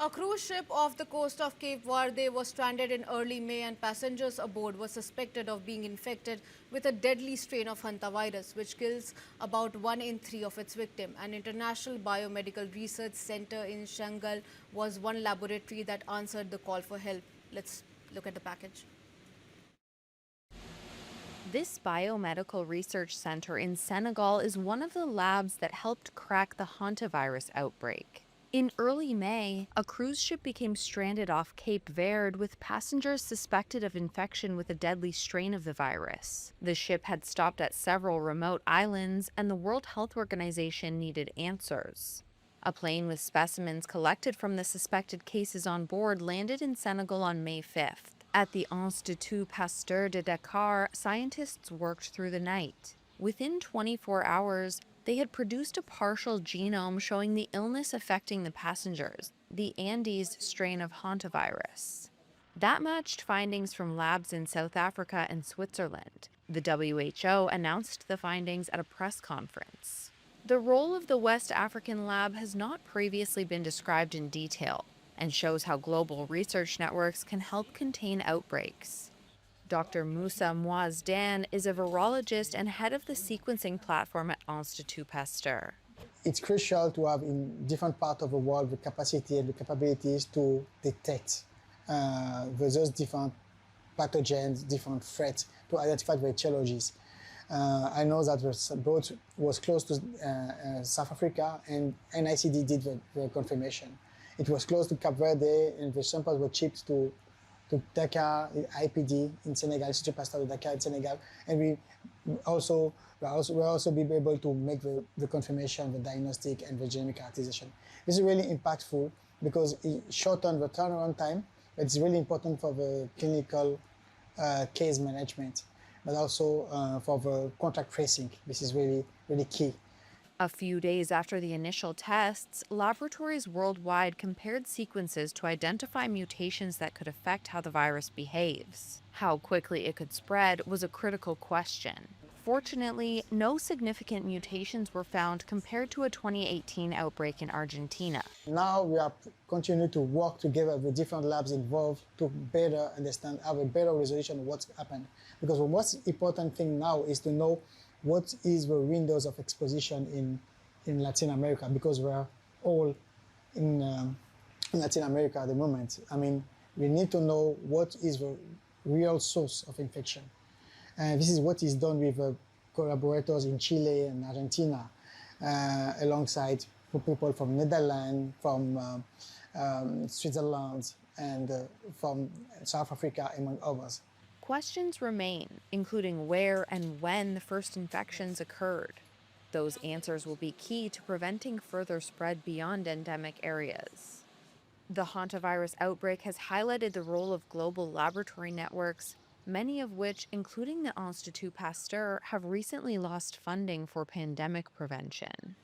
A cruise ship off the coast of Cape Verde was stranded in early May and passengers aboard were suspected of being infected with a deadly strain of Hantavirus, which kills about 1 in 3 of its victims. An international biomedical research center in Senegal was one laboratory that answered the call for help. Let's look at the package. This biomedical research center in Senegal is one of the labs that helped crack the hantavirus outbreak. In early May, a cruise ship became stranded off Cape Verde with passengers suspected of infection with a deadly strain of the virus. The ship had stopped at several remote islands, and the World Health Organization needed answers. A plane with specimens collected from the suspected cases on board landed in Senegal on May 5th. At the Institut Pasteur de Dakar, scientists worked through the night. Within 24 hours, they had produced a partial genome showing the illness affecting the passengers, the Andes strain of hantavirus. That matched findings from labs in South Africa and Switzerland. The WHO announced the findings at a press conference. The role of the West African lab has not previously been described in detail and shows how global research networks can help contain outbreaks. Dr. Moussa Moazdan is a virologist and head of the sequencing platform at Institut Pasteur. It's crucial to have in different parts of the world the capacity and the capabilities to detect those different pathogens, different threats, to identify the etiologies. I know that the boat was close to South Africa, and NICD did the confirmation. It was close to Cape Verde, and the samples were shipped to Dakar, IPD in Senegal, Institut Pasteur de Dakar in Senegal, and we will also be able to make the confirmation, the diagnostic, and the genomic characterization. This is really impactful because it shortens the turnaround time. It's really important for the clinical case management, but also for the contact tracing. This is really, really key. A few days after the initial tests, laboratories worldwide compared sequences to identify mutations that could affect how the virus behaves. How quickly it could spread was a critical question. Fortunately, no significant mutations were found compared to a 2018 outbreak in Argentina. Now we are continuing to work together with different labs involved to better understand, have a better resolution of what's happened. Because the most important thing now is to know what is the windows of exposition in Latin America, because we're all in Latin America at the moment. I mean, we need to know what is the real source of infection. And this is what is done with collaborators in Chile and Argentina, alongside people from Netherlands, from Switzerland, and from South Africa, among others. Questions remain, including where and when the first infections occurred. Those answers will be key to preventing further spread beyond endemic areas. The hantavirus outbreak has highlighted the role of global laboratory networks, many of which, including the Institut Pasteur, have recently lost funding for pandemic prevention.